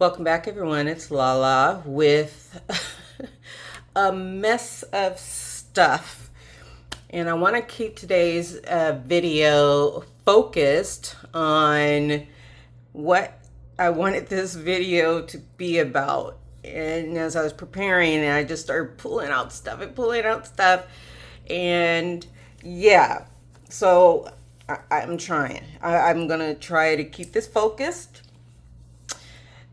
Welcome back, everyone. It's Lala with a mess of stuff. And I want to keep today's video focused on what I wanted this video to be about. And as I was preparing, I just started pulling out stuff. And yeah, so I'm trying. I'm going to try to keep this focused.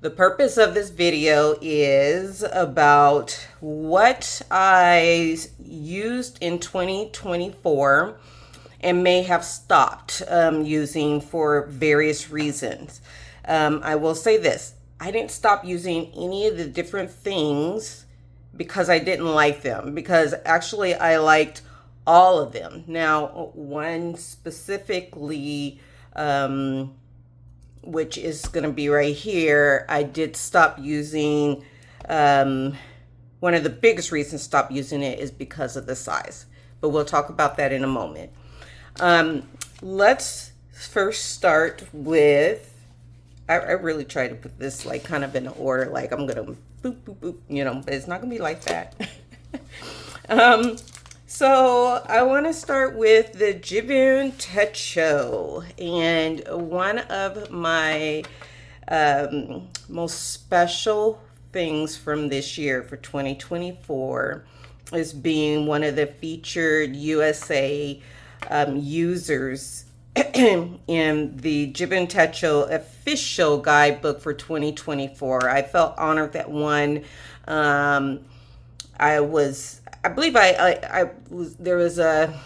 The purpose of this video is about what I used in 2024 and may have stopped using for various reasons. I will say this. I didn't stop using any of the different things because I didn't like them, because actually I liked all of them. Now, one specifically, which is going to be right here, I did stop using, one of the biggest reasons to stop using it is because of the size. But we'll talk about that in a moment. Let's first start with, I really try to put this like kind of in order, like I'm going to boop, boop, boop, but it's not going to be like that. So I want to start with the Jibun Techo, and one of my most special things from this year for 2024 is being one of the featured USA users in the Jibun Techo official guidebook for 2024. I felt honored that one. I believe there was a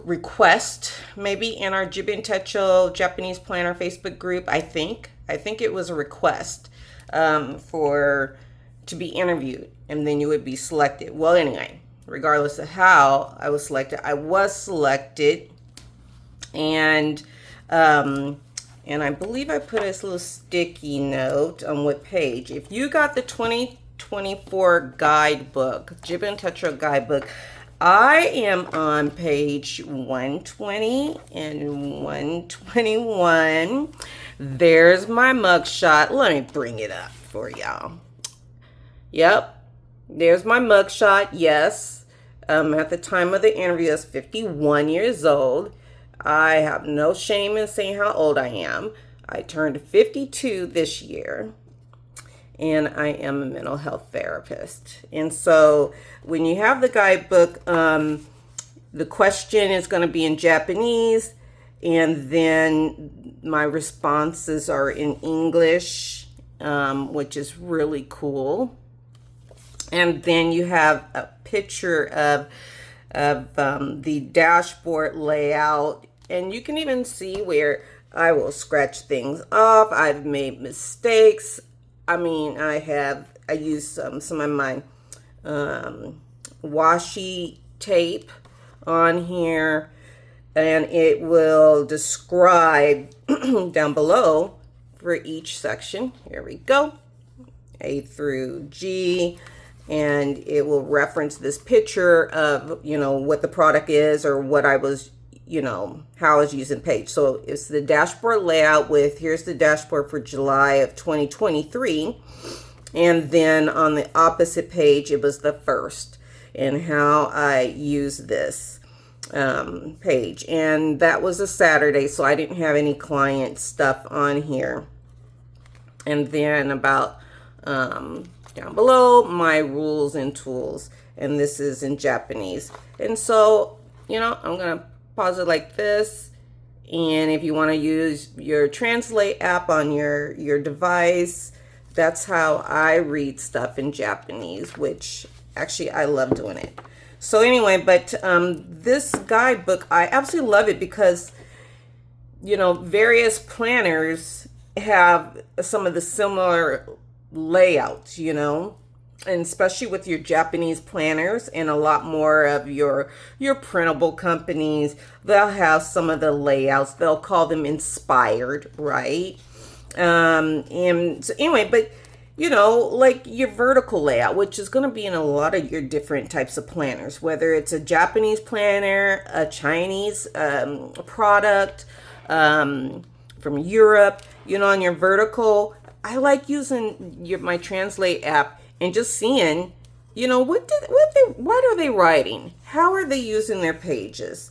request maybe in our Jibun Techo Japanese Planner Facebook group. I think it was a request to be interviewed, and then you would be selected. Well, anyway, regardless of how I was selected, and I believe I put this little sticky note on what page. If you got the 2024 guidebook, Jibun Techo guidebook, I am on page 120 and 121. There's my mugshot. Let me bring it up for y'all. Yep, there's my mugshot. Yes, at the time of the interview, I was 51 years old. I have no shame in saying how old I am. I turned 52 this year, and I am a mental health therapist. And so when you have the guidebook, the question is going to be in Japanese, and then my responses are in English, which is really cool. And then you have a picture of the dashboard layout, and you can even see where I will scratch things off. I've made mistakes. I mean, I used some of my washi tape on here, and it will describe down below for each section. Here we go, A through G, and it will reference this picture of, what the product is or what I was, how I was using page. So it's the dashboard layout with, here's the dashboard for July of 2023. And then on the opposite page, it was the first and how I use this page. And that was a Saturday, so I didn't have any client stuff on here. And then about down below, my rules and tools. And this is in Japanese. And so, I'm going to pause it like this. And if you want to use your translate app on your device, that's how I read stuff in Japanese, which actually I love doing it. So anyway, but this guidebook, I absolutely love it because, various planners have some of the similar layouts, and especially with your Japanese planners and a lot more of your printable companies, they'll have some of the layouts. They'll call them inspired, right? And so anyway, but like your vertical layout, which is going to be in a lot of your different types of planners, whether it's a Japanese planner, a Chinese product. from Europe, you know, on your vertical. I like using my Translate app and just seeing, you know, what are they writing? How are they using their pages?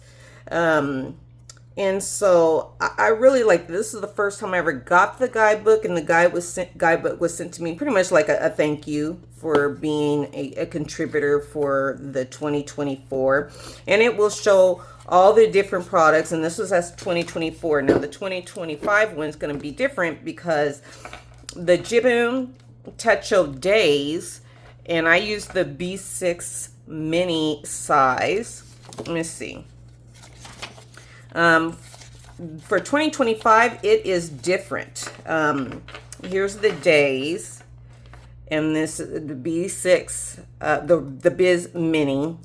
And so I really like this. Is the first time I ever got the guidebook, and the guidebook was sent to me pretty much like a thank you for being a contributor for the 2024. And it will show all the different products, and this was as 2024. Now the 2025 one's going to be different because the Jibun Techo Days, and I used the B6 mini size. Let me see. For 2025, it is different. Here's the days, and this the B6, the Biz Mini,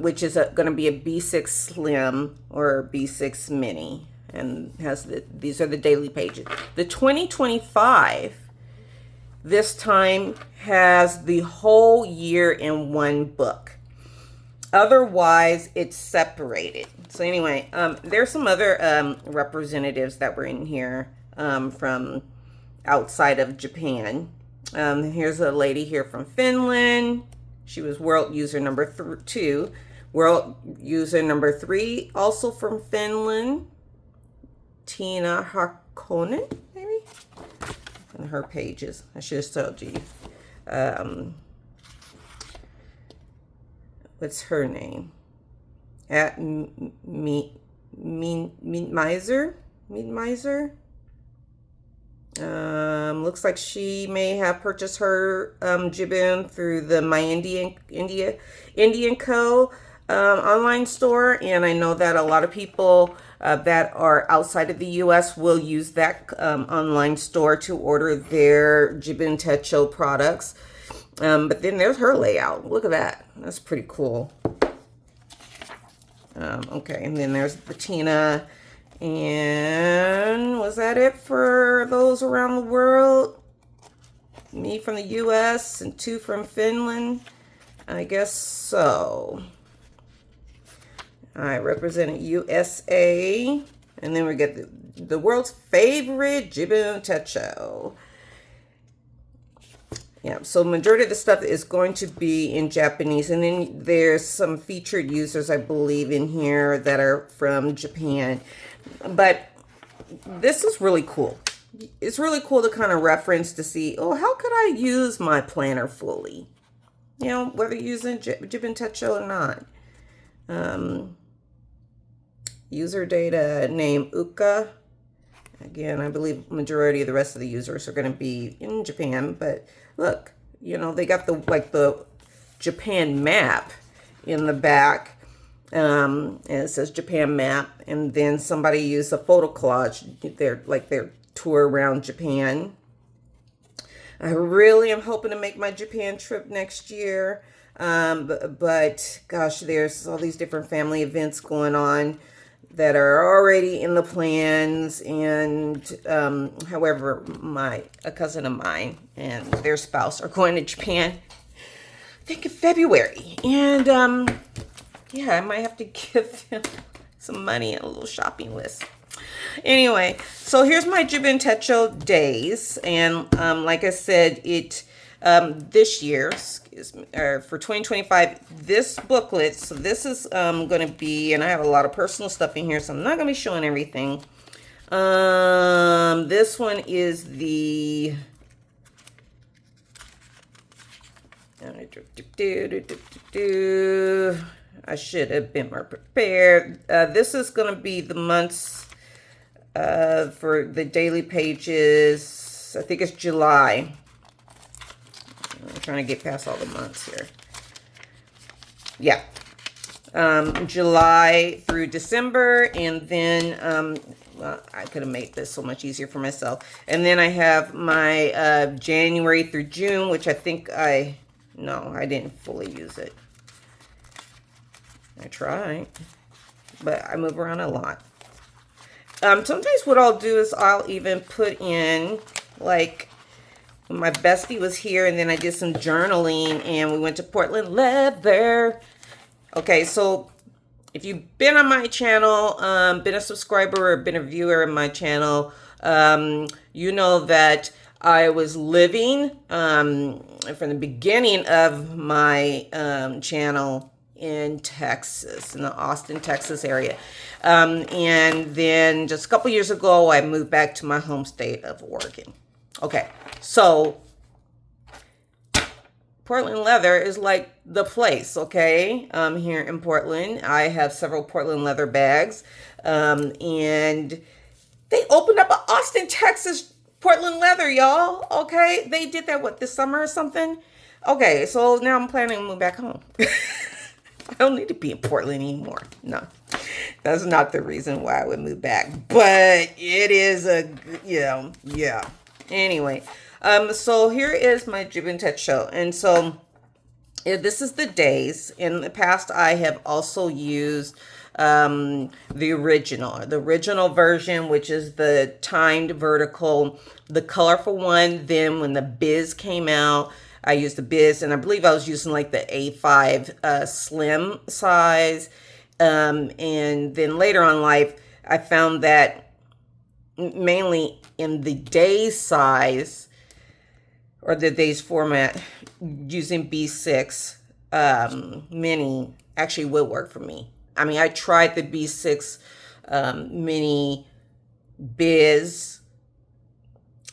which is going to be a B6 Slim or B6 Mini, and these are the daily pages. The 2025 this time has the whole year in one book. Otherwise, it's separated. So anyway, there's some other representatives that were in here from outside of Japan. Here's a lady here from Finland. She was world user number 2. World user number 3, also from Finland. Tina Harkonnen, maybe? And her pages. I should have told you. What's her name? At Miser. Looks like she may have purchased her Jibun through the My Indian Co. Online store, and I know that a lot of people that are outside of the U.S. will use that online store to order their Jibun Techo products. But then there's her layout. Look at that. That's pretty cool. Okay, and then there's Bettina. And was that it for those around the world? Me from the U.S. and 2 from Finland? I guess so. I represented USA. And then we get the world's favorite Jibun Techo. Yeah, so majority of the stuff is going to be in Japanese. And then there's some featured users, I believe, in here that are from Japan. But this is really cool. It's really cool to kind of reference to see, oh, how could I use my planner fully? You know, whether you're using Jibun Techo or not. User data name Uka. Again, I believe majority of the rest of the users are going to be in Japan, but look, you know, they got the Japan map in the back. And it says Japan map, and then somebody used a photo collage, their tour around Japan. I really am hoping to make my Japan trip next year. But gosh, there's all these different family events going on that are already in the plans. And however, a cousin of mine and their spouse are going to Japan, I think in February. And yeah, I might have to give them some money and a little shopping list. Anyway, so here's my Jibun Techo days. And like I said, it this year, for 2025, this booklet, so this is going to be, and I have a lot of personal stuff in here, so I'm not going to be showing everything. This one is the... I should have been more prepared. This is going to be the months for the daily pages. I think it's July. I'm trying to get past all the months here. Yeah. July through December. And then well, I could have made this so much easier for myself. And then I have my January through June, which I think no, I didn't fully use it. I try, but I move around a lot. Sometimes what I'll do is I'll even put in, like, when my bestie was here, and then I did some journaling, and we went to Portland Leather. Okay, so if you've been on my channel, been a subscriber or been a viewer of my channel, you know that I was living from the beginning of my channel in Texas, in the Austin, Texas area. And then just a couple years ago, I moved back to my home state of Oregon. Okay, so Portland leather is like the place, okay? Here in Portland, I have several Portland leather bags, and they opened up an Austin, Texas Portland leather, y'all. Okay, they did that this summer or something. Okay, so now I'm planning to move back home. I don't need to be in Portland anymore. No, that's not the reason why I would move back, but it is yeah. Anyway. So here is my Jib and Tech show. And so this is the days. In the past, I have also used the original version, which is the timed vertical, the colorful one. Then when the Biz came out, I used the Biz, and I believe I was using like the A5 slim size. And then later on in life, I found that mainly in the day size, or the days format, using B6 mini actually would work for me. I mean, I tried the B6 mini Biz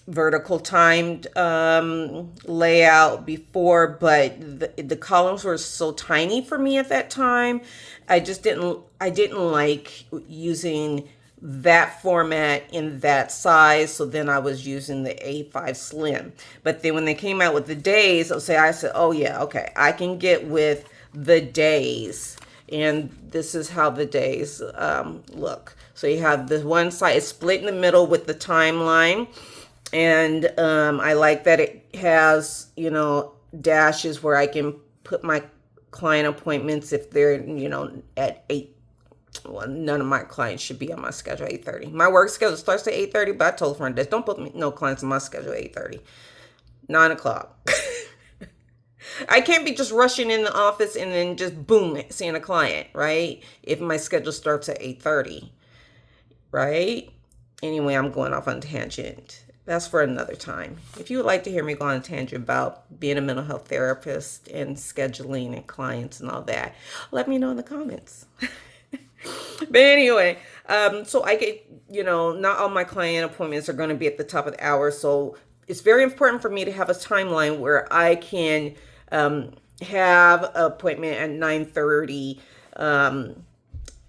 vertical timed layout before, but the columns were so tiny for me at that time. I didn't like using that format in that size, so then I was using the A5 Slim. But then when they came out with the days, I said, oh yeah, okay, I can get with the days. And this is how the days look. So you have the one side, it's split in the middle with the timeline. And I like that it has, dashes where I can put my client appointments if they're, at 8. Well, none of my clients should be on my schedule at 8:30. My work schedule starts at 8:30, but I told front desk, don't put no clients on my schedule at 8:30. 9 o'clock. I can't be just rushing in the office and then just boom, seeing a client, right? If my schedule starts at 8:30, right? Anyway, I'm going off on a tangent. That's for another time. If you would like to hear me go on a tangent about being a mental health therapist and scheduling and clients and all that, let me know in the comments. But anyway, so I get, not all my client appointments are going to be at the top of the hour. So it's very important for me to have a timeline where I can have an appointment at 9:30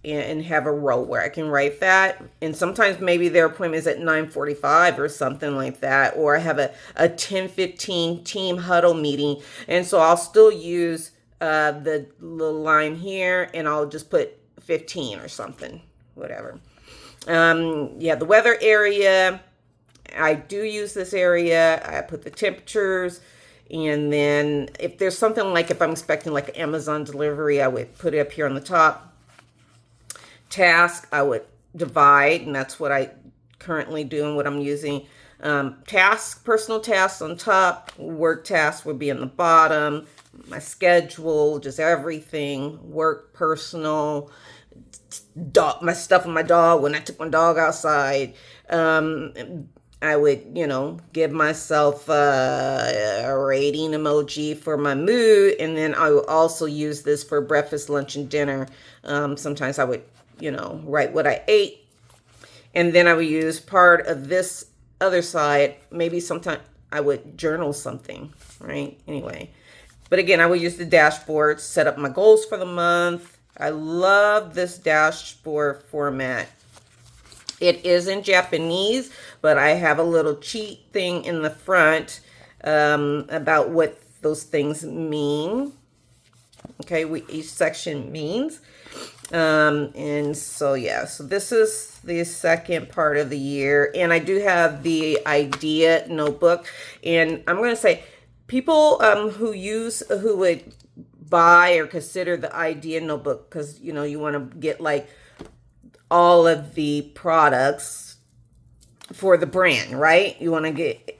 and have a row where I can write that. And sometimes maybe their appointment is at 9:45 or something like that. Or I have a 10:15 team huddle meeting. And so I'll still use the little line here, and I'll just put 15 or something, whatever. The weather area, I do use this area. I put the temperatures, and then if there's something like, if I'm expecting like an Amazon delivery, I would put it up here on the top. Task, I would divide, and that's what I currently do and what I'm using. Task, personal tasks on top, work tasks would be on the bottom. My schedule, just everything, work, personal, dog, my stuff with my dog. When I took my dog outside, I would, give myself a rating emoji for my mood. And then I would also use this for breakfast, lunch, and dinner. Sometimes I would, write what I ate. And then I would use part of this other side. Maybe sometimes I would journal something, right? Anyway. But again, I would use the dashboard, set up my goals for the month. I love this dashboard format. It is in Japanese, but I have a little cheat thing in the front about what those things mean. Okay, what each section means. And so, yeah, so this is the second part of the year. And I do have the idea notebook. And I'm going to say, people who would buy or consider the idea notebook, because you want to get like all of the products for the brand, right? You want to get,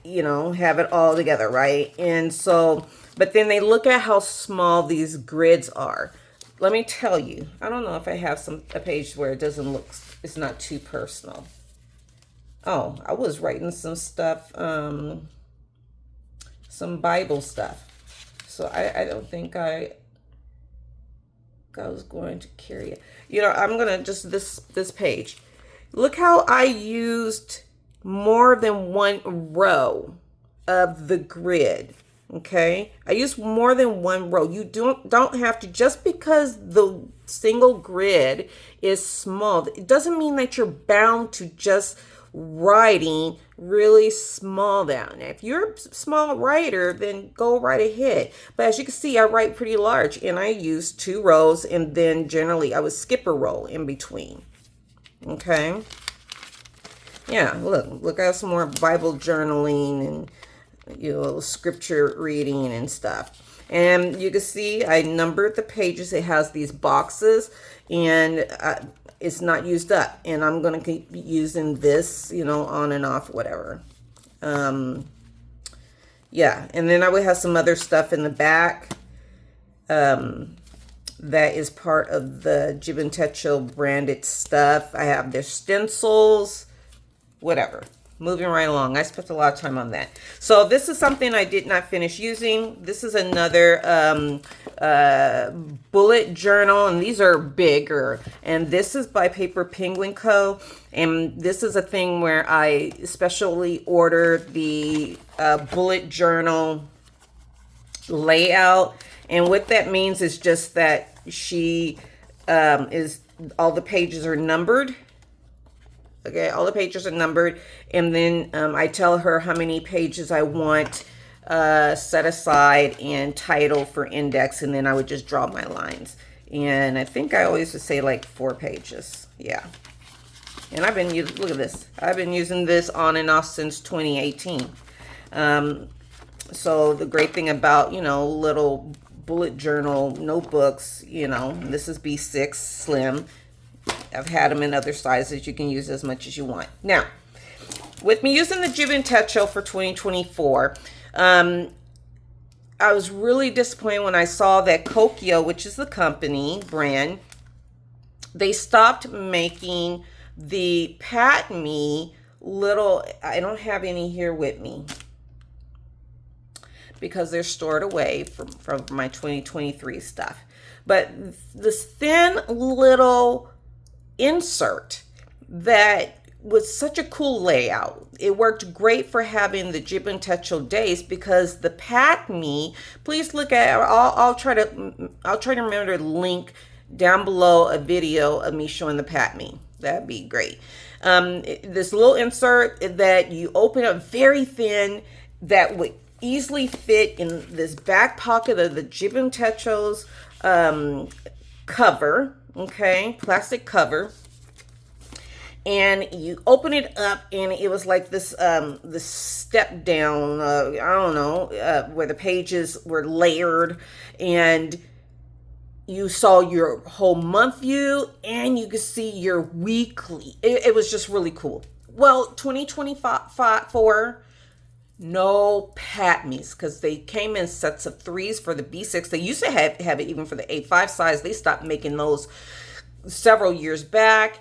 have it all together, right? And so, but then they look at how small these grids are. let me tell you, I don't know if I have a page where it doesn't look, it's not too personal. Oh, I was writing some stuff, some Bible stuff. So I don't think I was going to carry it. You know, I'm going to just, this page. Look how I used more than one row of the grid. Okay, I use more than one row. You don't have to, just because the single grid is small, it doesn't mean that you're bound to just writing really small down. If you're a small writer, then go right ahead. But as you can see, I write pretty large, and I use 2 rows, and then generally I would skip a row in between. Okay. Yeah, look, I have some more Bible journaling and, you know, scripture reading and stuff. And you can see I numbered the pages. It has these boxes, and it's not used up. And I'm going to keep using this, you know, on and off, whatever. Yeah, and then I would have some other stuff in the back that is part of the Jib and Techo branded stuff. I have their stencils, whatever. Moving right along. I spent a lot of time on that. So this is something I did not finish using. This is another bullet journal, and these are bigger. And this is by Paper Penguin Co. And this is a thing where I specially ordered the bullet journal layout. And what that means is just that she all the pages are numbered. Okay, all the pages are numbered, and then I tell her how many pages I want set aside and title for index, and then I would just draw my lines. And I think I always would say like 4 pages. Yeah. And I've been using, look at this. I've been using this on and off since 2018. So the great thing about, you know, little bullet journal notebooks, you know, this is B6 Slim. I've had them in other sizes. You can use as much as you want. Now, with me using the Jib and Techo for 2024, I was really disappointed when I saw that Kokio, which is the company brand, they stopped making the Pat Me little, I don't have any here with me because they're stored away from my 2023 stuff. But this thin little insert that was such a cool layout. It worked great for having the Jib and Techo days, because the Pat Me, please look at, I'll try to remember to link down below a video of me showing the Pat Me. That'd be great. This little insert that you open up, very thin, that would easily fit in this back pocket of the Jib and Techo's cover. Okay, plastic cover, and you open it up, and it was like this this step down, I don't know, where the pages were layered, and you saw your whole month view, and you could see your weekly. It was just really cool. Well, 2024, no Pat Me's, because they came in sets of 3s for the B6. They used to have it even for the A5 size. They stopped making those several years back.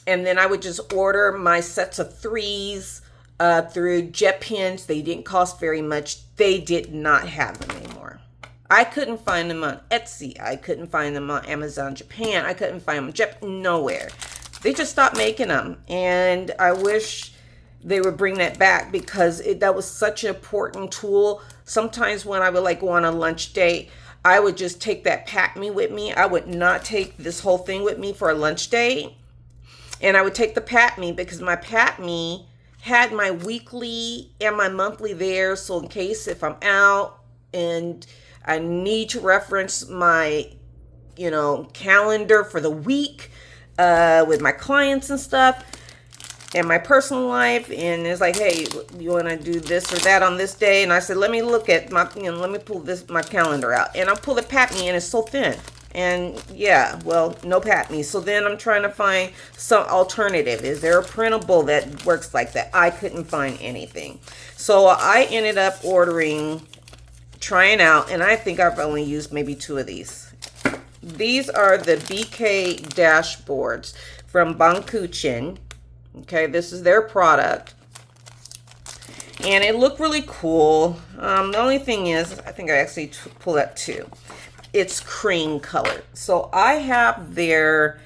And then I would just order my sets of 3s through JetPens. They didn't cost very much. They did not have them anymore. I couldn't find them on Etsy. I couldn't find them on Amazon Japan. I couldn't find them nowhere. They just stopped making them. And I wish they would bring that back, because that was such an important tool. Sometimes when I would like go on a lunch date, I would just take that Pat Me with me. I would not take this whole thing with me for a lunch date. And I would take the Pat Me, because my Pat Me had my weekly and my monthly there. So in case if I'm out and I need to reference my, you know, calendar for the week with my clients and stuff, and my personal life, and it's like, hey, you want to do this or that on this day? And I said, let me look at my, you know, let me pull my calendar out, and I'll pull the Pat Me, and it's so thin. And yeah, well, no Pat Me. So then I'm trying to find some alternative. Is there a printable that works like that? I couldn't find anything. So I ended up trying out, and I think I've only used maybe 2 of these. These are the BK dashboards from Kobo. Okay, this is their product. And it looked really cool. The only thing is, I think I actually pulled that too. It's cream color. So I have their,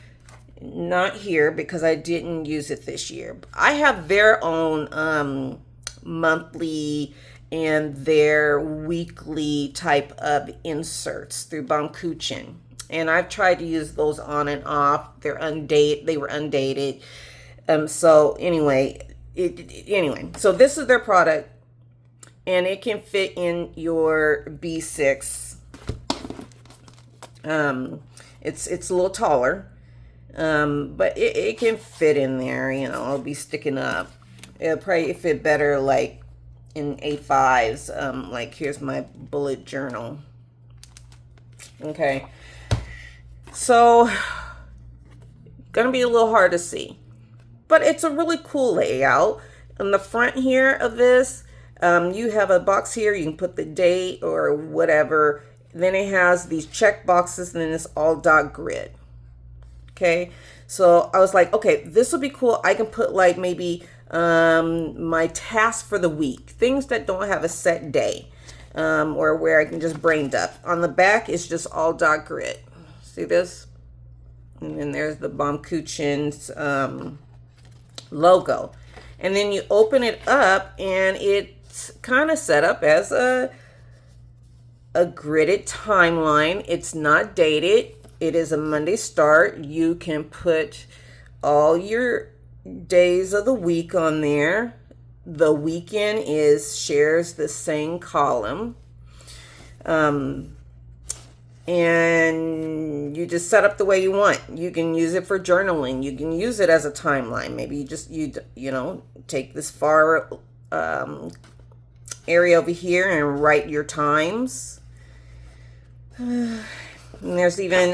not here because I didn't use it this year. I have their own monthly and their weekly type of inserts through Kobo. And I've tried to use those on and off. They're undated. They were undated. So anyway, so this is their product, and it can fit in your B6. It's a little taller, but it can fit in there. You know, it'll be sticking up. It'll probably fit better like in A5s. Like here's my bullet journal. Okay, so gonna be a little hard to see, but it's a really cool layout. On the front here of this, you have a box here. You can put the date or whatever. Then it has these check boxes, and then it's all dot grid. Okay, so I was like, okay, this will be cool. I can put like maybe my task for the week, things that don't have a set day, or where I can just brain dump. On the back, it's just all dot grid. See this? And then there's the Kobo's logo. And then you open it up, and it's kind of set up as a gridded timeline. It's not dated. It is a Monday start. You can put all your days of the week on there. The weekend shares the same column. And you just set up the way you want. You can use it for journaling. You can use it as a timeline. Maybe you know, take this far area over here and write your times. And there's even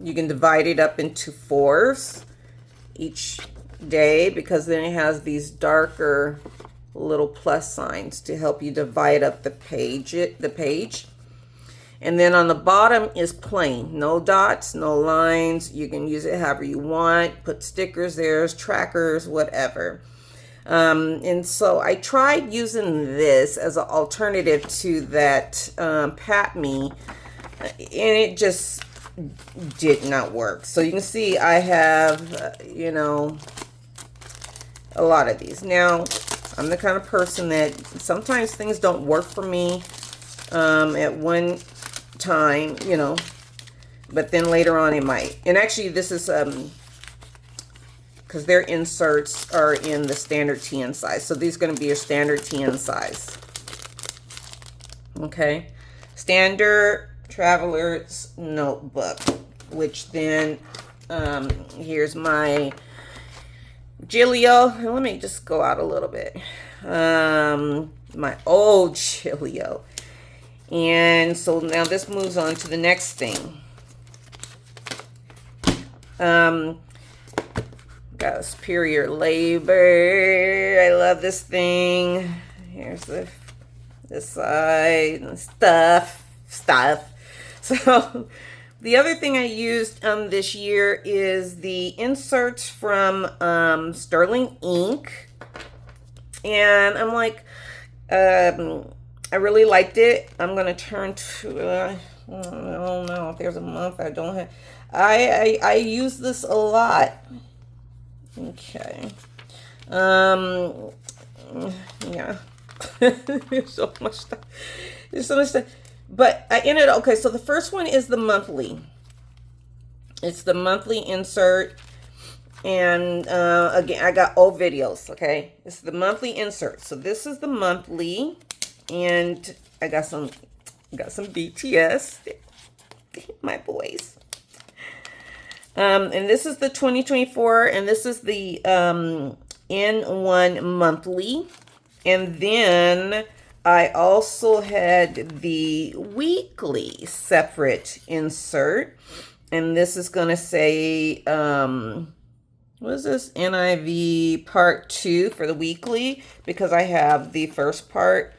you can divide it up into 4s each day, because then it has these darker little plus signs to help you divide up the page. And then on the bottom is plain, no dots, no lines. You can use it however you want, put stickers there, trackers, whatever. And so I tried using this as an alternative to that Pat Me, and it just did not work. So you can see I have, you know, a lot of these. Now, I'm the kind of person that sometimes things don't work for me at one time, you know, but then later on it might. And actually this is because their inserts are in the standard TN size, so these are going to be your standard TN size. Okay, standard traveler's notebook, which then here's my Gilio. Let me just go out a little bit. My old Gilio. And so now this moves on to the next thing. Got a Superior Labor. I love this thing. Here's this side and stuff. So the other thing I used this year is the inserts from Sterling Ink. And I'm like, I really liked it. I'm going to turn to, I don't know if there's a month I don't have. I use this a lot. Okay. Yeah. There's so much stuff. There's so much stuff. But I ended, okay, so the first one is the monthly. It's the monthly insert. And again, I got old videos, okay? This is the monthly insert. So this is the monthly. And I got some BTS, my boys. And this is the 2024, and this is the N1 monthly. And then I also had the weekly separate insert, and this is going to say, what is this? NIV part 2 for the weekly, because I have the first part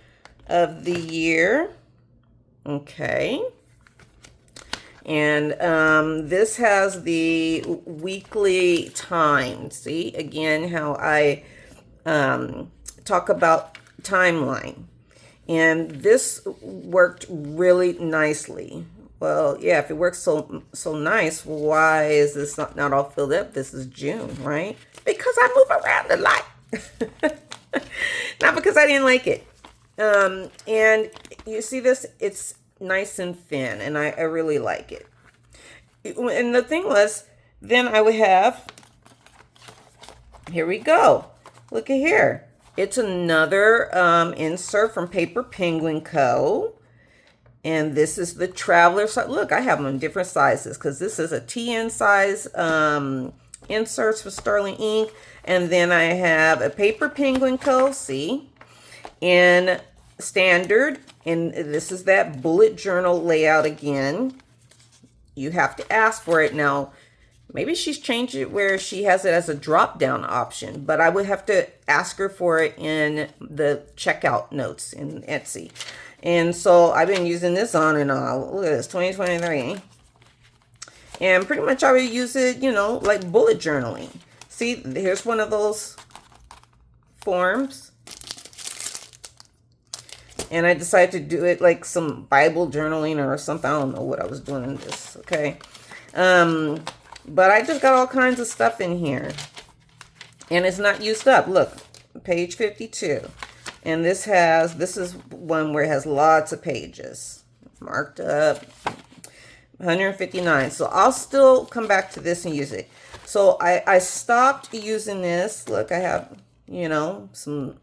of the year. Okay. And this has the weekly time. See, again, how I talk about timeline. And this worked really nicely. Well, yeah, if it works so nice, why is this not all filled up? This is June, right? Because I move around a lot. Not because I didn't like it. And you see this? It's nice and thin, and I really like it. And the thing was, then I would have, here we go. Look at here. It's another insert from Paper Penguin Co. And this is the Traveler size. Look, I have them in different sizes because this is a TN size inserts for Sterling ink. And then I have a Paper Penguin Co. See? In standard. And this is that bullet journal layout again. You have to ask for it. Now, maybe she's changed it where she has it as a drop-down option. But I would have to ask her for it in the checkout notes in Etsy. And so I've been using this on and on. Look at this, 2023. And pretty much I would use it, you know, like bullet journaling. See, here's one of those forms. And I decided to do it like some Bible journaling or something. I don't know what I was doing in this, okay? But I just got all kinds of stuff in here. And it's not used up. Look, page 52. And this is one where it has lots of pages marked up, 159. So I'll still come back to this and use it. So I stopped using this. Look, I have, you know, some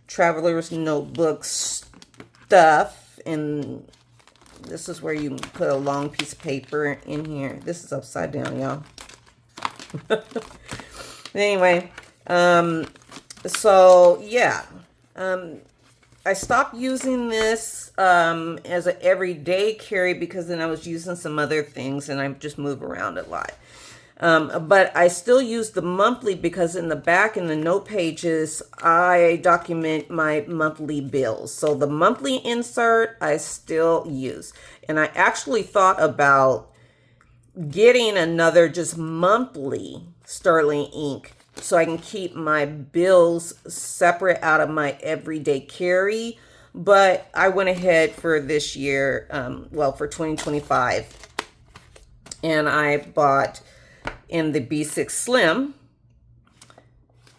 Traveler's Notebook stuff. And this is where you put a long piece of paper in here. This is upside down, y'all. Anyway, so yeah. I stopped using this as an everyday carry because then I was using some other things and I just move around a lot. But I still use the monthly because in the back in the note pages, I document my monthly bills. So the monthly insert I still use. And I actually thought about getting another just monthly Sterling ink so I can keep my bills separate out of my everyday carry. But I went ahead for this year, for 2025. And I bought in the B6 Slim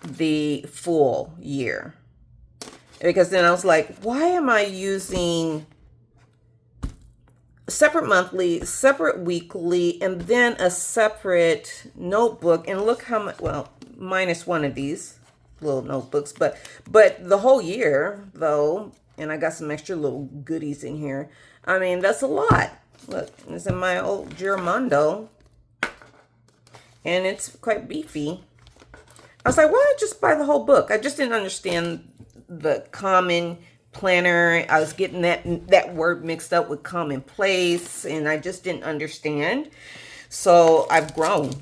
the full year. Because then I was like, why am I using separate monthly, separate weekly, and then a separate notebook? And look how much, well, minus one of these little notebooks, but the whole year though, and I got some extra little goodies in here. I mean, that's a lot. Look, it's in my old Giramondo, and it's quite beefy. I was like, why don't I just buy the whole book? I just didn't understand the common planner. I was getting that word mixed up with commonplace, and I just didn't understand. So I've grown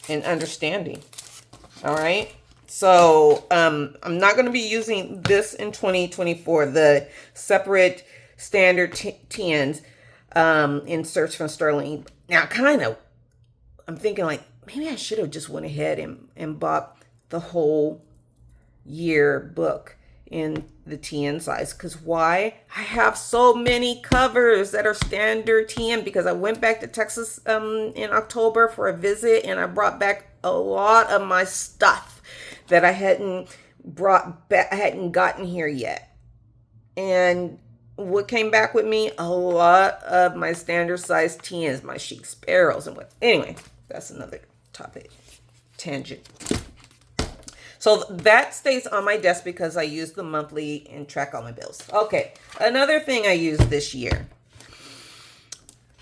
in understanding. All right. So I'm not going to be using this in 2024, the separate standard TNs inserts from Sterling. Now, I'm thinking like, maybe I should have just went ahead and bought the whole year book in the TN size. Because why? I have so many covers that are standard TN because I went back to Texas in October for a visit, and I brought back a lot of my stuff that I hadn't brought back, I hadn't gotten here yet. And what came back with me? A lot of my standard size TNs, my Chic Sparrows and what. Anyway, that's another topic. Tangent. So that stays on my desk because I use the monthly and track all my bills. Okay, another thing I used this year.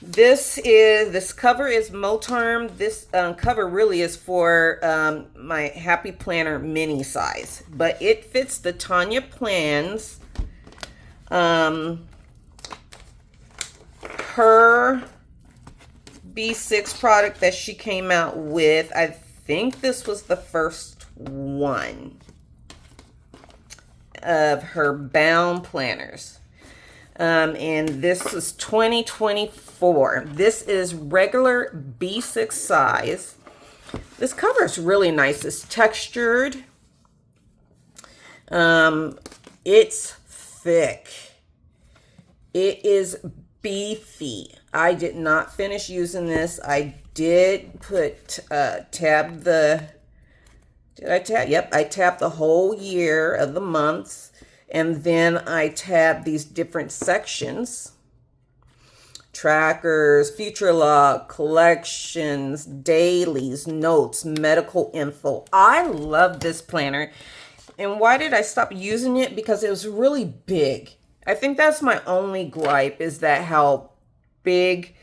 This cover is Moterm. This cover really is for my Happy Planner mini size, but it fits the Tanya Plans. Her B6 product that she came out with. I think this was the first one of her bound planners. And this is 2024. This is regular B6 size. This cover is really nice. It's textured. It's thick. It is beefy. I did not finish using this. I did put tab the. Did I tab? Yep, I tabbed the whole year of the months, and then I tabbed these different sections. Trackers, future log, collections, dailies, notes, medical info. I love this planner. And why did I stop using it? Because it was really big. I think that's my only gripe, is that how big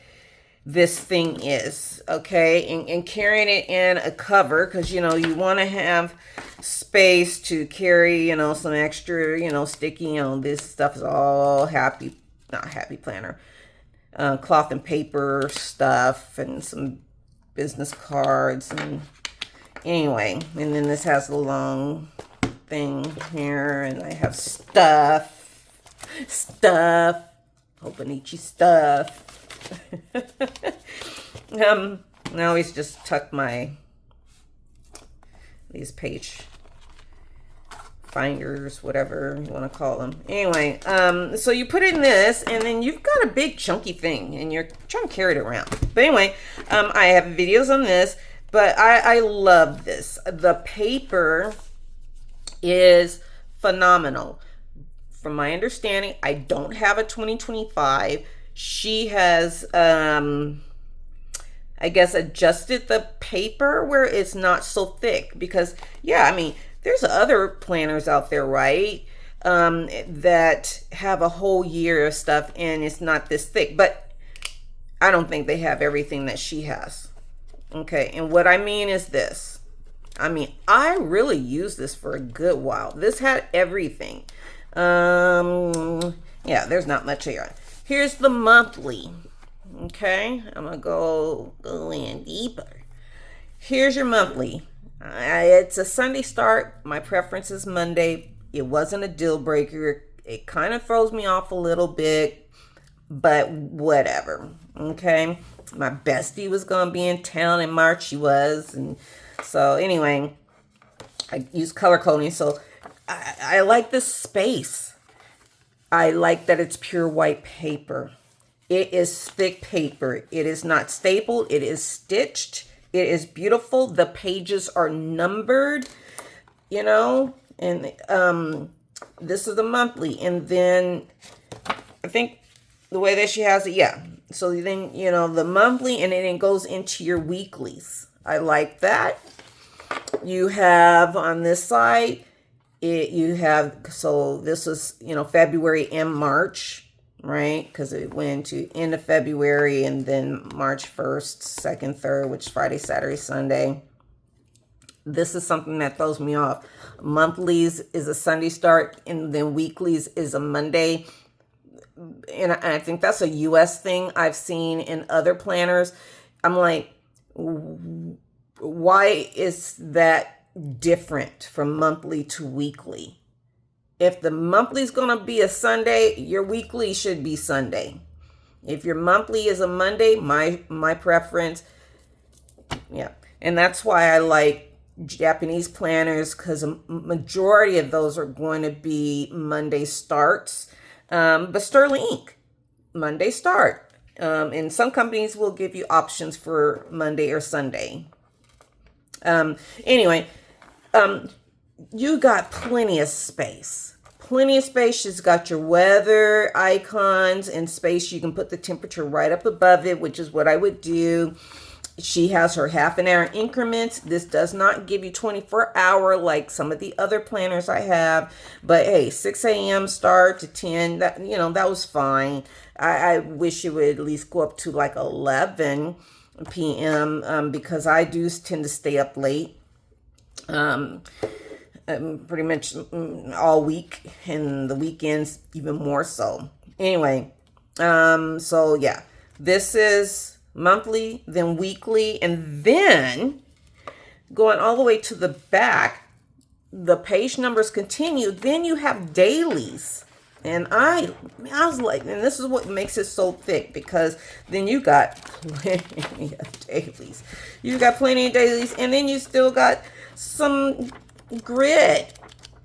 this thing is, okay? And carrying it in a cover, because, you know, you want to have space to carry, you know, some extra, you know, sticky, you know, this stuff is all not happy planner. Cloth and paper stuff and some business cards. And anyway, and then this has a long thing here, and I have stuff, Hobonichi stuff. I always just tuck these page finders, whatever you want to call them. Anyway, so you put in this, and then you've got a big chunky thing, and you're trying to carry it around. But anyway, I have videos on this, but I love this. The paper is phenomenal. From my understanding, I don't have a 2025. She has, I guess, adjusted the paper where it's not so thick, because, yeah, I mean, there's other planners out there, right, that have a whole year of stuff and it's not this thick, but I don't think they have everything that she has. Okay, and what I mean is this. I mean, I really used this for a good while. This had everything. Yeah, there's not much here. Here's the monthly. Okay, I'm gonna go in deeper. Here's your monthly. It's a Sunday start. My preference is Monday. It wasn't a deal breaker. It kind of throws me off a little bit, but whatever. Okay, my bestie was gonna be in town in March. She was, and so anyway, I use color coding. So I like this space. I like that it's pure white paper. It is thick paper. It is not stapled. It is stitched. It is beautiful. The pages are numbered, you know, and this is the monthly. And then I think the way that she has it, yeah. So then, you know, the monthly, and then it goes into your weeklies. I like that. You have on this side, so this is, you know, February and March. Right, because it went to end of February, and then March 1st, 2nd, 3rd, which is Friday, Saturday, Sunday. This is something that throws me off. Monthlies is a Sunday start, and then weeklies is a Monday. And I think that's a U.S. thing I've seen in other planners. I'm like, why is that different from monthly to weekly? If the monthly is going to be a Sunday, your weekly should be Sunday. If your monthly is a Monday, my preference, yeah. And that's why I like Japanese planners, because a majority of those are going to be Monday starts. But Sterling Ink, Monday start. And some companies will give you options for Monday or Sunday. Anyway, you got plenty of space. Plenty of space. She's got your weather icons and space. You can put the temperature right up above it, which is what I would do. She has her half an hour increments. This does not give you 24-hour like some of the other planners I have. But hey, 6 a.m. start to 10, that, you know, that was fine. I wish it would at least go up to like 11 p.m. Because I do tend to stay up late. Pretty much all week, and the weekends even more so. Anyway, so yeah, this is monthly, then weekly, and then going all the way to the back, the page numbers continue. Then you have dailies. And I was like, and this is what makes it so thick, because then you got plenty of dailies. You got plenty of dailies, and then you still got some grid.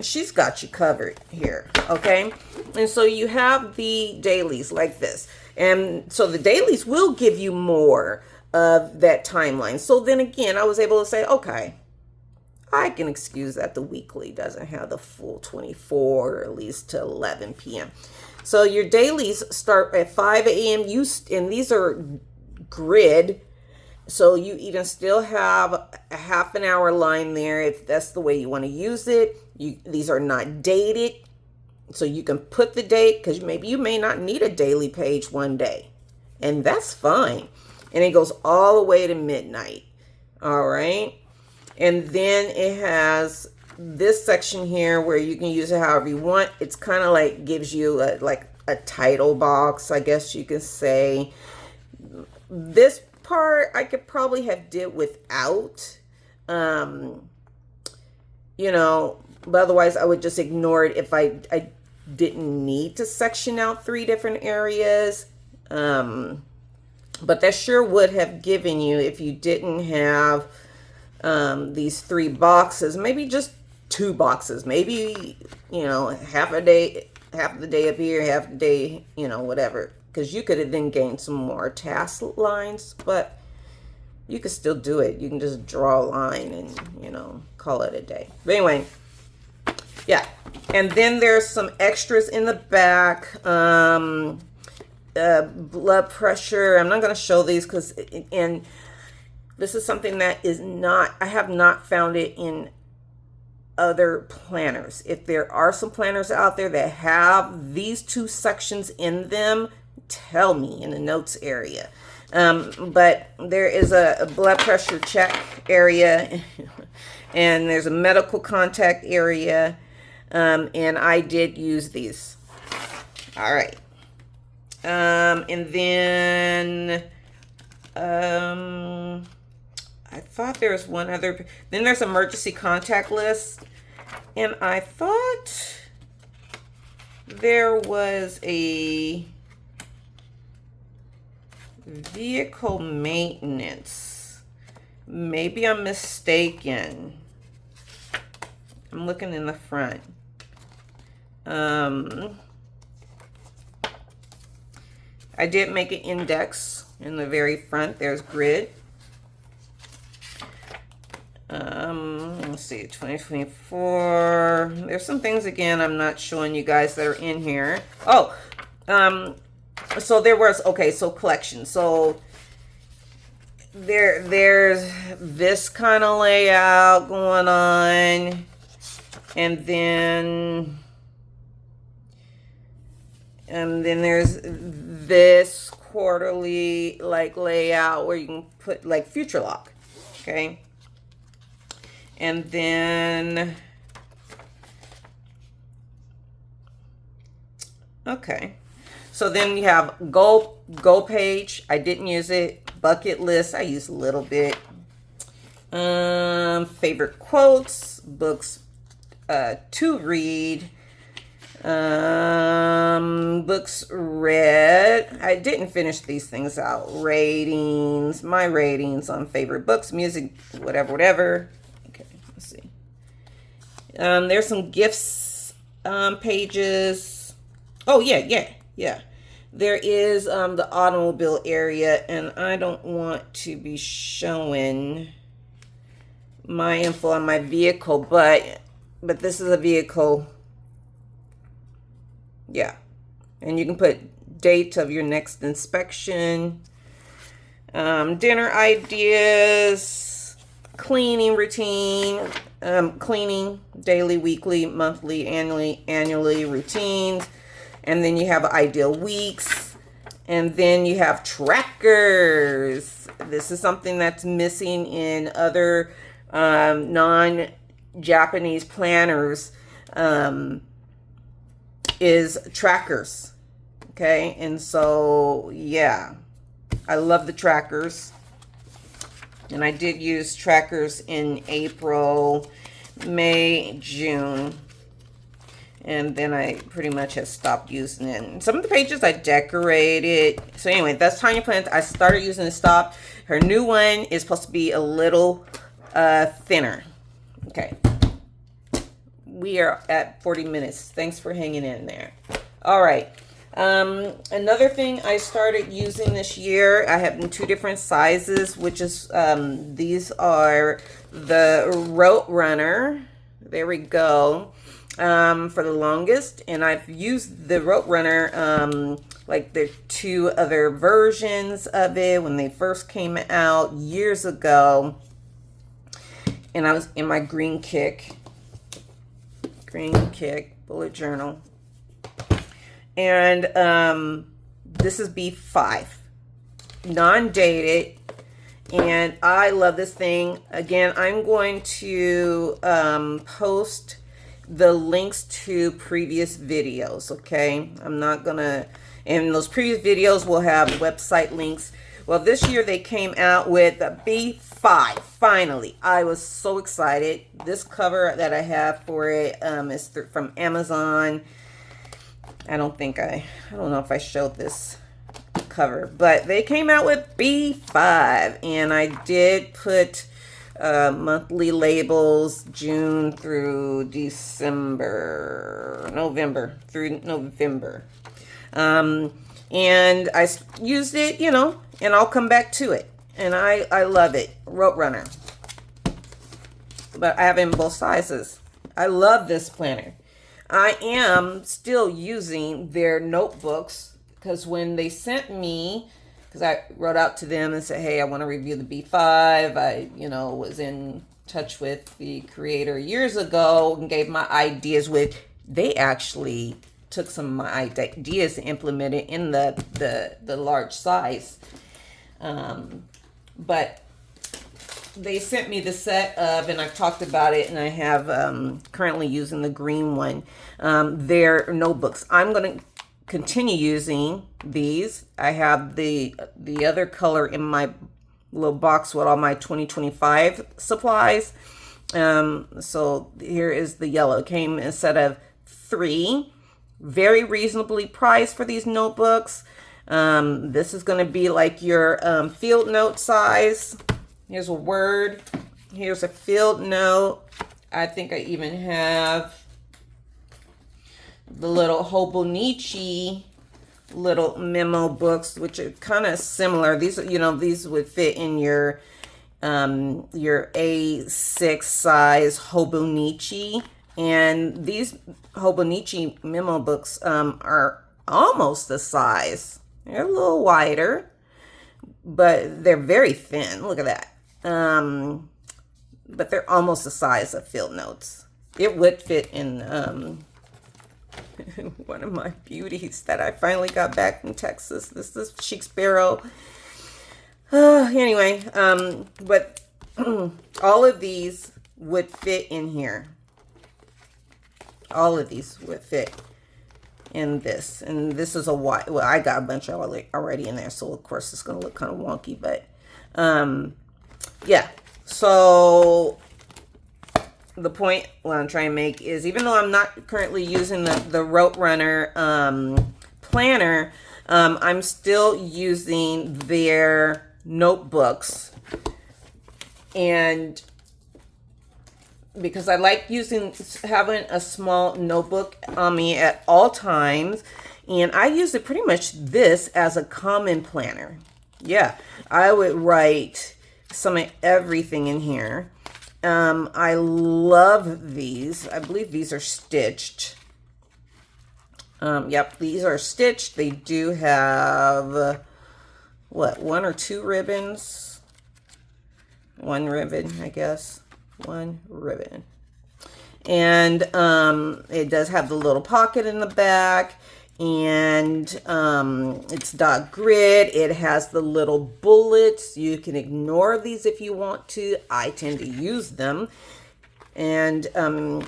She's got you covered here, okay? And so you have the dailies like this. And so the dailies will give you more of that timeline. So then again, I was able to say, okay, I can excuse that the weekly doesn't have the full 24, or at least to 11 p.m. So your dailies start at 5 a.m. And these are grid. So you even still have a half an hour line there if that's the way you want to use it. These are not dated. So you can put the date, because maybe you may not need a daily page one day. And that's fine. And it goes all the way to midnight. All right. And then it has this section here where you can use it however you want. It's kind of like gives you like a title box, I guess you can say. This part I could probably have did without, you know, but otherwise I would just ignore it if I didn't need to section out 3 different areas. But that sure would have given you, if you didn't have these 3 boxes, maybe just 2 boxes, maybe, you know, half the day up here, half the day, you know, whatever, because you could have then gained some more task lines, but you could still do it. You can just draw a line and, you know, call it a day. But anyway, yeah. And then there's some extras in the back. Blood pressure. I'm not going to show these because, and this is something that is not, I have not found it in other planners. If there are some planners out there that have these 2 sections in them, tell me in the notes area. But there is a blood pressure check area and there's a medical contact area. And I did use these. All right. And then, I thought there was one other, then there's emergency contact list. And I thought there was a vehicle maintenance. Maybe I'm mistaken. I'm looking in the front. I did make an index in the very front. There's grid. Let's see, 2024. There's some things again I'm not showing you guys that are in here. Oh, so there was, okay, so collection. So there's this kind of layout going on, and then there's this quarterly like layout where you can put like future lock. Okay. And then, okay. So then you have goal page. I didn't use it. Bucket list. I used a little bit. Favorite quotes, books to read. Books read. I didn't finish these things out. Ratings, my ratings on favorite books, music, whatever. Okay, let's see. There's some gifts pages. Oh yeah. There is the automobile area, and I don't want to be showing my info on my vehicle, but this is a vehicle. Yeah. And you can put date of your next inspection, dinner ideas, cleaning routine, cleaning, daily, weekly, monthly, annually routines. And then you have ideal weeks. And then you have trackers. This is something that's missing in other non-Japanese planners. Is trackers. Okay, and so yeah, I love the trackers, and I did use trackers in April, May, June, And then I pretty much have stopped using it. And some of the pages I decorated. So anyway, that's Tanya Plans. I started using it, stopped. Her new one is supposed to be a little thinner. Okay. We are at 40 minutes. Thanks for hanging in there. All right. Another thing I started using this year, I have in 2 different sizes, which is, these are the Road Runner. There we go. For the longest, and I've used the Road Runner, like the 2 other versions of it when they first came out years ago, and I was in my green kick bullet journal, and this is B5, non-dated, and I love this thing. Again, I'm going to post the links to previous videos, okay? I'm not gonna, and those previous videos will have website links. Well, this year they came out with a B5, finally. I was so excited. This cover that I have for it is from Amazon. I don't know if I showed this cover, but they came out with B5, and I did put monthly labels June through November through November. And I used it, you know, and I'll come back to it. And I love it. Road Runner. But I have it in both sizes. I love this planner. I am still using their notebooks, because when they sent me, because I wrote out to them and said, hey, I want to review the B5. I, you know, was in touch with the creator years ago and gave my ideas with, they actually took some of my ideas and implemented in the large size. But they sent me the set of, and I've talked about it, and I have currently using the green one, their notebooks. I'm going to continue using these. I have the other color in my little box with all my 2025 supplies. So here is the yellow. It came instead of 3. Very reasonably priced for these notebooks. This is going to be like your field note size. Here's a word. Here's a field note. I think I even have the little Hobonichi little memo books, which are kind of similar. These, you know, these would fit in your A6 size Hobonichi, and these Hobonichi memo books are almost the size. They're a little wider, but they're very thin. Look at that. But they're almost the size of field notes. It would fit in one of my beauties that I finally got back from Texas. This is Chic Sparrow. Anyway, but all of these would fit in here. All of these would fit in this. And this is a white. Well, I got a bunch already in there, so of course it's going to look kind of wonky. But yeah. So the point what I'm trying to make is, even though I'm not currently using the Road Runner planner, I'm still using their notebooks, and because I like having a small notebook on me at all times, and I use it pretty much this as a common planner. Yeah, I would write some of everything in here. I love these. I believe these are stitched. Yep, these are stitched. They do have, what, 1 or 2 ribbons? 1 ribbon, I guess. 1 ribbon. And it does have the little pocket in the back. And it's dot grid. It has the little bullets. You can ignore these if you want to. I tend to use them. And then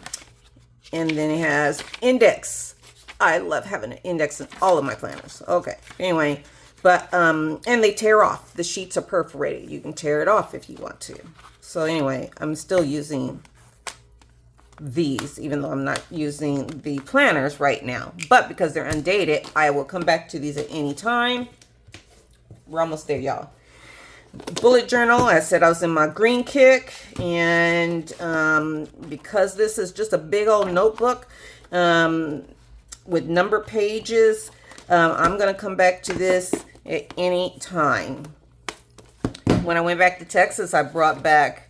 it has index. I love having an index in all of my planners. Okay. Anyway, but and they tear off. The sheets are perforated. You can tear it off if you want to. So anyway, I'm still using these, even though I'm not using the planners right now. But because they're undated, I will come back to these at any time. We're almost there, y'all. Bullet journal, I said I was in my green kick, and because this is just a big old notebook with number pages, I'm going to come back to this at any time. When I went back to Texas, I brought back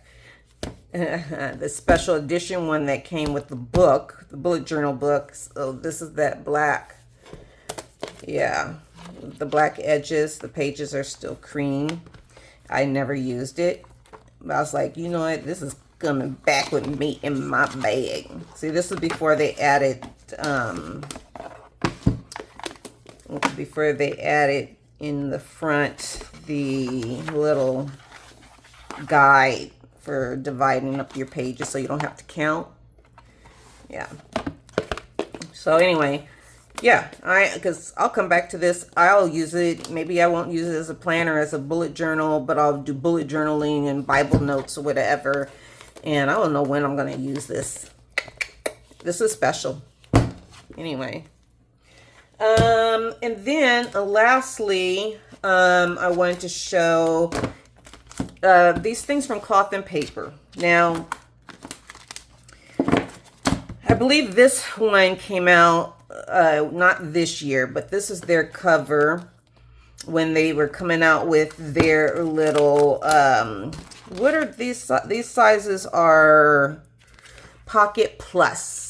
the special edition one that came with the book, the bullet journal book. So this is that black, yeah, the black edges. The pages are still cream. I never used it, but I was like, you know what, this is coming back with me in my bag. See, this is before they added in the front the little guide for dividing up your pages so you don't have to count. Yeah. So anyway, yeah, because I'll come back to this. I'll use it. Maybe I won't use it as a planner, as a bullet journal, but I'll do bullet journaling and Bible notes or whatever. And I don't know when I'm going to use this. This is special. Anyway. And then lastly, I wanted to show these things from Cloth and Paper. Now, I believe this one came out not this year, but this is their cover when they were coming out with their little what are these sizes are Pocket Plus.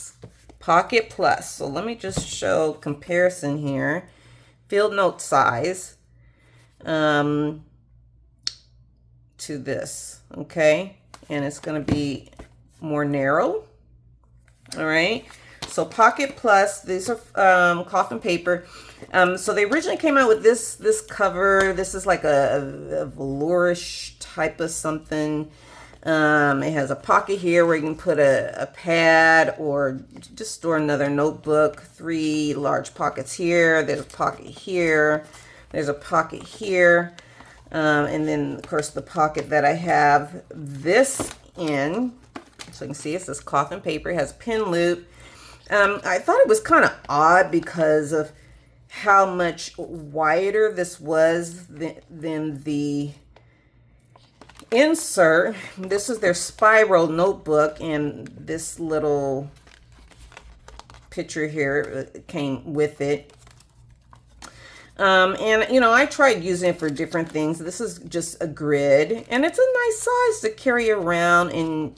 So let me just show comparison here. Field note size to this, okay, and it's going to be more narrow. All right, so Pocket Plus, these are Cloth and Paper. So they originally came out with this cover. This is like a velourish type of something. It has a pocket here where you can put a pad or just store another notebook. 3 large pockets here. There's a pocket here. There's a pocket here. And then, of course, the pocket that I have this in. So you can see it says Cloth and Paper. It has a pin loop. I thought it was kind of odd because of how much wider this was than the insert. This is their spiral notebook, and this little picture here came with it. And you know, I tried using it for different things. This is just a grid, and it's a nice size to carry around. And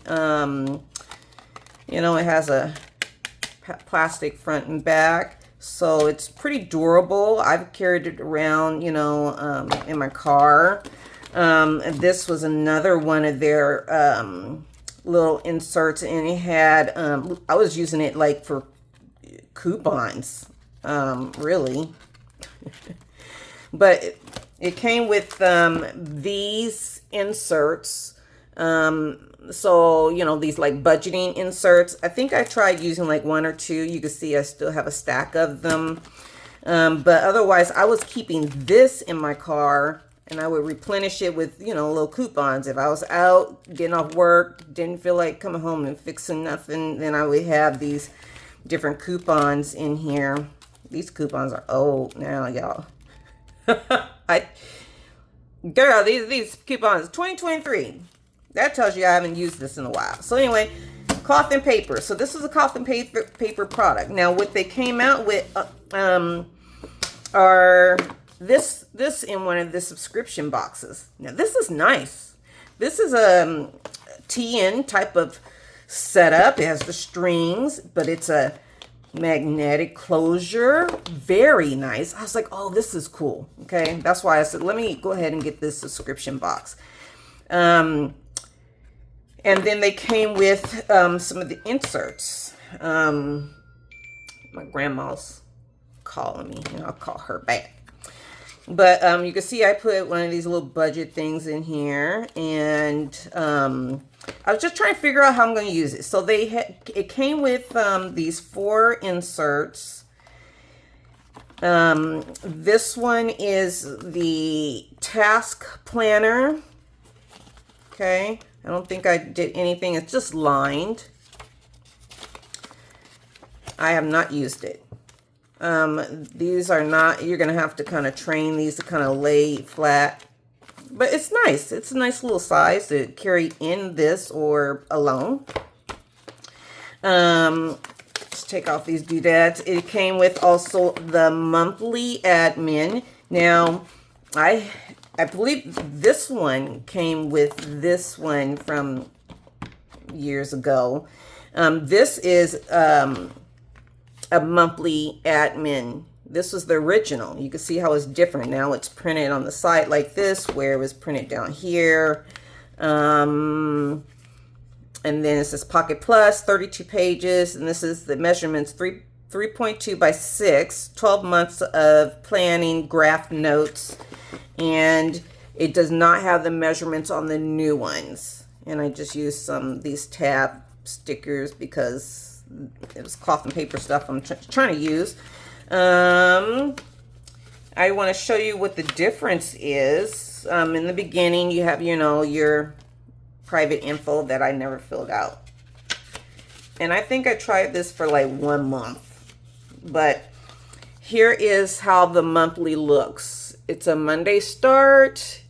you know, it has a plastic front and back, so it's pretty durable. I've carried it around, you know, in my car. This was another one of their little inserts, and it had I was using it like for coupons, really. But it came with these inserts. So, you know, these like budgeting inserts. I think I tried using like 1 or 2. You can see I still have a stack of them. But otherwise, I was keeping this in my car, and I would replenish it with, you know, little coupons. If I was out getting off work, didn't feel like coming home and fixing nothing, then I would have these different coupons in here. These coupons are old now, y'all. Girl, these coupons, 2023. That tells you I haven't used this in a while. So anyway, Cloth and Paper. So this is a Cloth and Paper product. Now, what they came out with are this in one of the subscription boxes. Now, this is nice. This is a TN type of setup. It has the strings, but it's a magnetic closure. Very nice. I was like, oh, this is cool. Okay, that's why I said, let me go ahead and get this subscription box. And then they came with some of the inserts. My grandma's calling me, and I'll call her back. But you can see I put one of these little budget things in here, and I was just trying to figure out how I'm going to use it. So it came with these 4 inserts. This one is the task planner. Okay, I don't think I did anything. It's just lined. I have not used it. These are not, you're going to have to kind of train these to kind of lay flat. But it's nice. It's a nice little size to carry in this or alone. Let's take off these doodads. It came with also the monthly admin. Now, I believe this one came with this one from years ago. This is a monthly admin. This was the original. You can see how it's different. Now it's printed on the side like this, where it was printed down here. And then it says Pocket Plus, 32 pages. And this is the measurements, 3.2 by 6, 12 months of planning, graph notes. And it does not have the measurements on the new ones. And I just used some of these tab stickers because it was cloth and paper stuff I'm trying to use. I want to show you what the difference is. In the beginning, you have, you know, your private info that I never filled out. And I think I tried this for like 1 month. But here is how the monthly looks. It's a Monday start,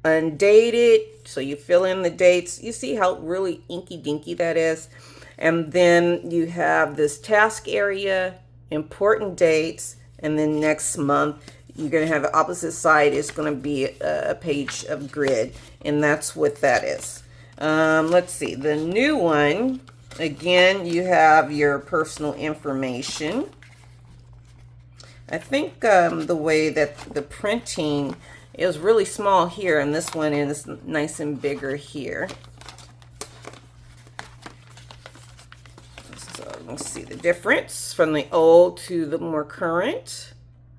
undated. So you fill in the dates. You see how really inky dinky that is. And then you have this task area, important dates, and then next month you're going to have the opposite side is going to be a page of grid, and that's what that is. Let's see, the new one, again, you have your personal information. I think the way that the printing is really small here, and this one is nice and bigger here. Let's see the difference from the old to the more current.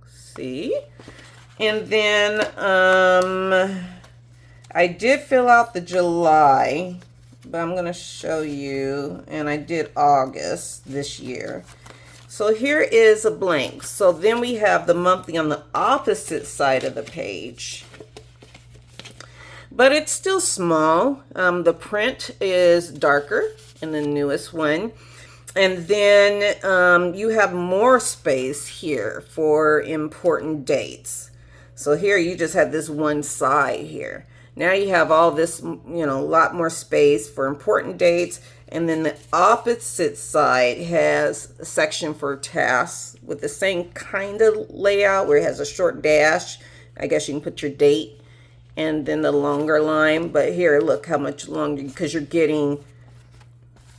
See? And then I did fill out the July, but I'm going to show you, and I did August this year. So here is a blank. So then we have the monthly on the opposite side of the page. But it's still small. The print is darker in the newest one. And then you have more space here for important dates. So here you just have this one side here. Now you have all this, you know, a lot more space for important dates. And then the opposite side has a section for tasks with the same kind of layout where it has a short dash. I guess you can put your date and then the longer line. But here, look how much longer, because you're getting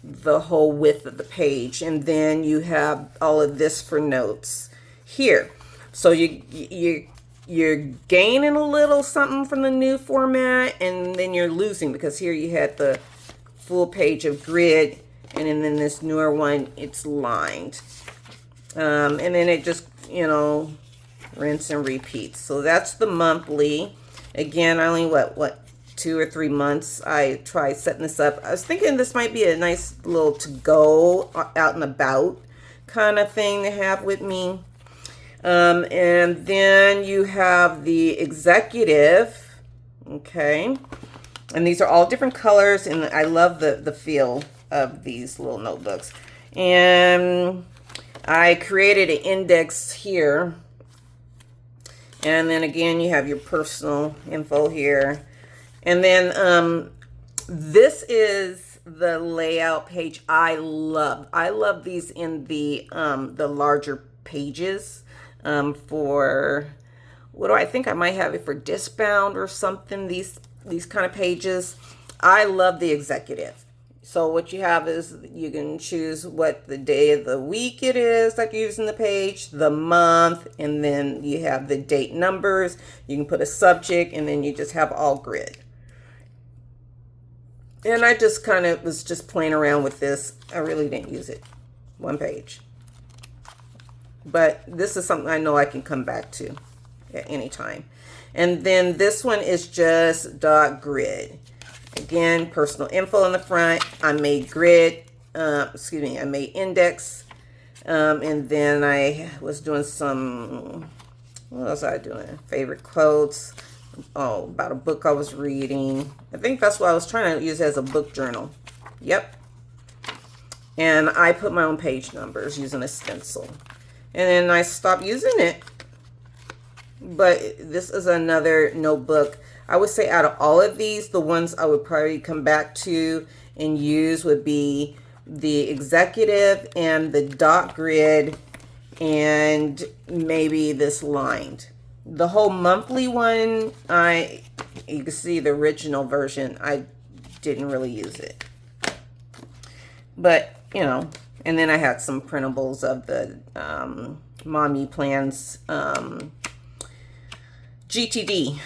the whole width of the page. And then you have all of this for notes here. So you're gaining a little something from the new format, and then you're losing because here you had the full page of grid, and then this newer one, it's lined. And then it just, you know, rinse and repeat. So that's the monthly. Again, I only, what 2 or 3 months I tried setting this up. I was thinking this might be a nice little to-go out and about kind of thing to have with me. And then you have the executive, okay? And these are all different colors, and I love the feel of these little notebooks. And I created an index here. And then again, you have your personal info here. And then this is the layout page I love. I love these in the larger pages for, what do I think I might have it for discbound or something, these kind of pages. I love the executive. So what you have is you can choose what the day of the week it is that you're using the page, the month, and then you have the date numbers. You can put a subject, and then you just have all grid. And I just kind of was just playing around with this. I really didn't use it. One page. But this is something I know I can come back to at any time. And then this one is just dot grid. Again, personal info in the front. I made grid, I made index. And then I was doing some, what was I doing? Favorite quotes. Oh, about a book I was reading. I think that's what I was trying to use as a book journal. Yep. And I put my own page numbers using a stencil. And then I stopped using it. But this is another notebook. I would say out of all of these, the ones I would probably come back to and use would be the Executive and the Dot Grid and maybe this lined. The whole monthly one, you can see the original version, I didn't really use it. But, you know, and then I had some printables of the Mommy Plans GTD.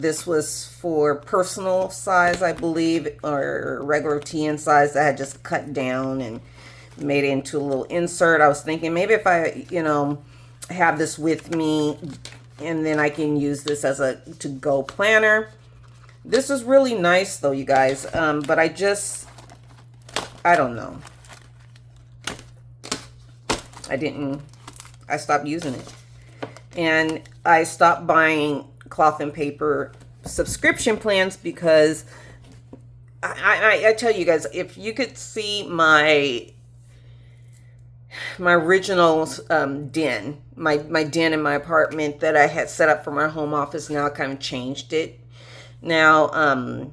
This was for personal size, I believe, or regular TN size. I had just cut down and made it into a little insert. I was thinking maybe if I, you know, have this with me and then I can use this as a to-go planner. This is really nice though, you guys. But I don't know. I stopped using it. And I stopped buying cloth and paper subscription plans because I tell you guys, if you could see my original den, my den in my apartment that I had set up for my home office, now I kind of changed it. Now,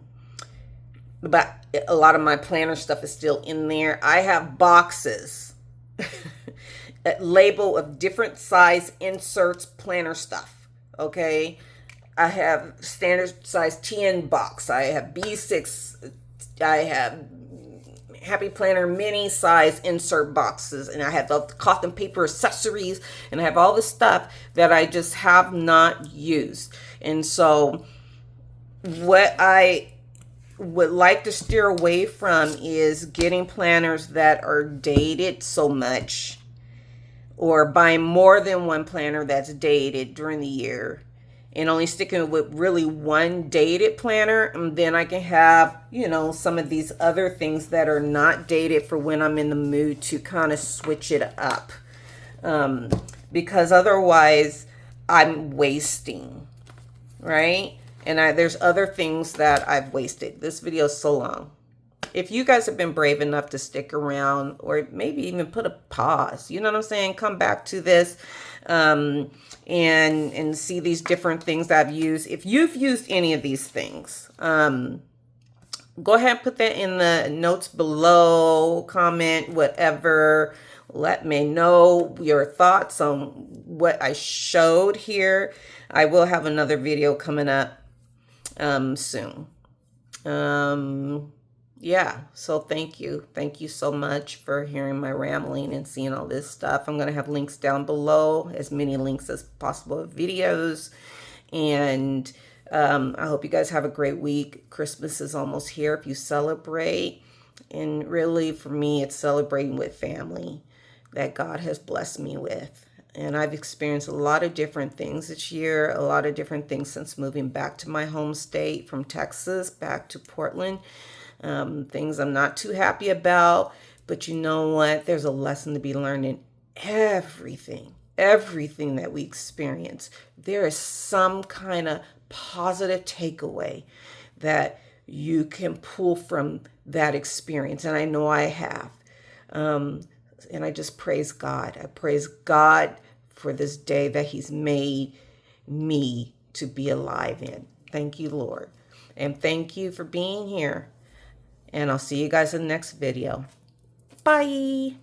but a lot of my planner stuff is still in there. I have boxes label of different size inserts, planner stuff. Okay, I have standard size TN box. I have B6. I have Happy Planner mini size insert boxes, and I have the cloth and paper accessories, and I have all the stuff that I just have not used. And so what I would like to steer away from is getting planners that are dated so much, or buying more than one planner that's dated during the year, and only sticking with really one dated planner. And then I can have, you know, some of these other things that are not dated for when I'm in the mood to kind of switch it up. Because otherwise I'm wasting, right? And there's other things that I've wasted. This video is so long. If you guys have been brave enough to stick around, or maybe even put a pause, you know what I'm saying? Come back to this and see these different things that I've used. If you've used any of these things, go ahead and put that in the notes below, comment, whatever. Let me know your thoughts on what I showed here. I will have another video coming up soon. Yeah, so thank you so much for hearing my rambling and seeing all this stuff. I'm going to have links down below, as many links as possible of videos. And I hope you guys have a great week. Christmas is almost here if you celebrate. And really, for me, it's celebrating with family that God has blessed me with. And I've experienced a lot of different things this year, a lot of different things since moving back to my home state from Texas, back to Portland. Things I'm not too happy about, but you know what? There's a lesson to be learned in everything that we experience. There is some kind of positive takeaway that you can pull from that experience. And I know I have. And I just praise God. I praise God for this day that He's made me to be alive in. Thank you, Lord. And thank you for being here. And I'll see you guys in the next video. Bye.